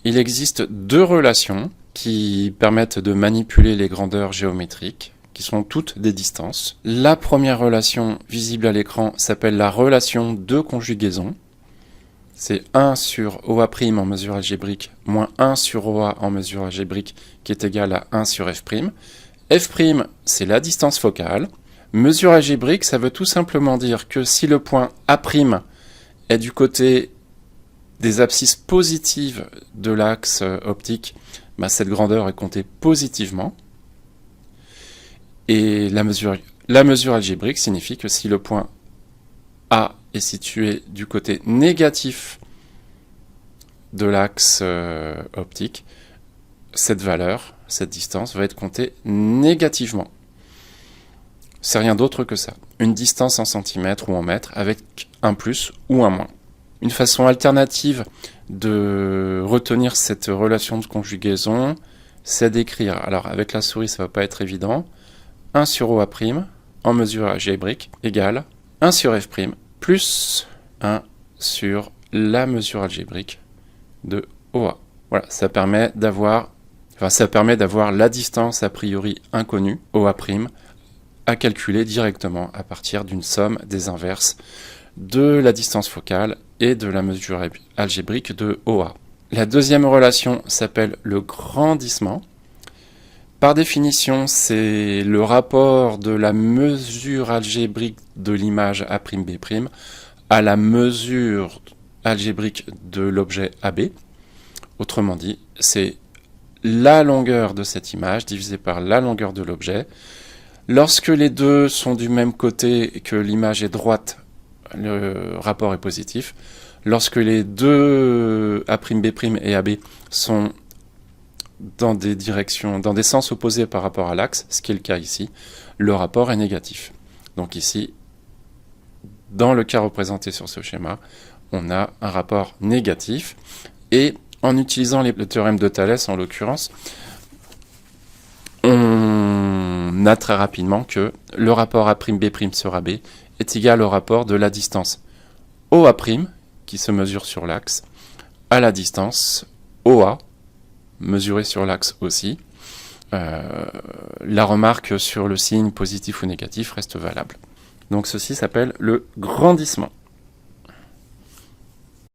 Il existe deux relations qui permettent de manipuler les grandeurs géométriques, qui sont toutes des distances. La première relation visible à l'écran s'appelle la relation de conjugaison. C'est 1 sur OA' en mesure algébrique moins 1 sur OA en mesure algébrique qui est égal à 1 sur F'. F', c'est la distance focale. Mesure algébrique, ça veut tout simplement dire que si le point A' est du côté des abscisses positives de l'axe optique, cette grandeur est comptée positivement. Et la mesure algébrique signifie que si le point A est situé du côté négatif de l'axe optique, cette valeur, cette distance, va être comptée négativement. C'est rien d'autre que ça. Une distance en centimètres ou en mètres avec un plus ou un moins. Une façon alternative de retenir cette relation de conjugaison, c'est d'écrire. Alors avec la souris, ça va pas être évident. 1 sur OA' en mesure algébrique égale 1 sur F' plus 1 sur la mesure algébrique de OA. Voilà, ça permet d'avoir la distance a priori inconnue, OA', à calculer directement à partir d'une somme des inverses de la distance focale et de la mesure algébrique de OA. La deuxième relation s'appelle le grandissement. Par définition, c'est le rapport de la mesure algébrique de l'image A'B' à la mesure algébrique de l'objet AB. Autrement dit, c'est la longueur de cette image divisée par la longueur de l'objet. Lorsque les deux sont du même côté et que l'image est droite, le rapport est positif. Lorsque les deux A'B' et AB sont dans des sens opposés par rapport à l'axe, ce qui est le cas ici, le rapport est négatif. Donc ici, dans le cas représenté sur ce schéma, on a un rapport négatif. Et en utilisant le théorème de Thalès, en l'occurrence, on a très rapidement que le rapport A'B' sur AB est égal au rapport de la distance OA', qui se mesure sur l'axe, à la distance OA, mesurée sur l'axe aussi. La remarque sur le signe positif ou négatif reste valable. Donc ceci s'appelle le grandissement.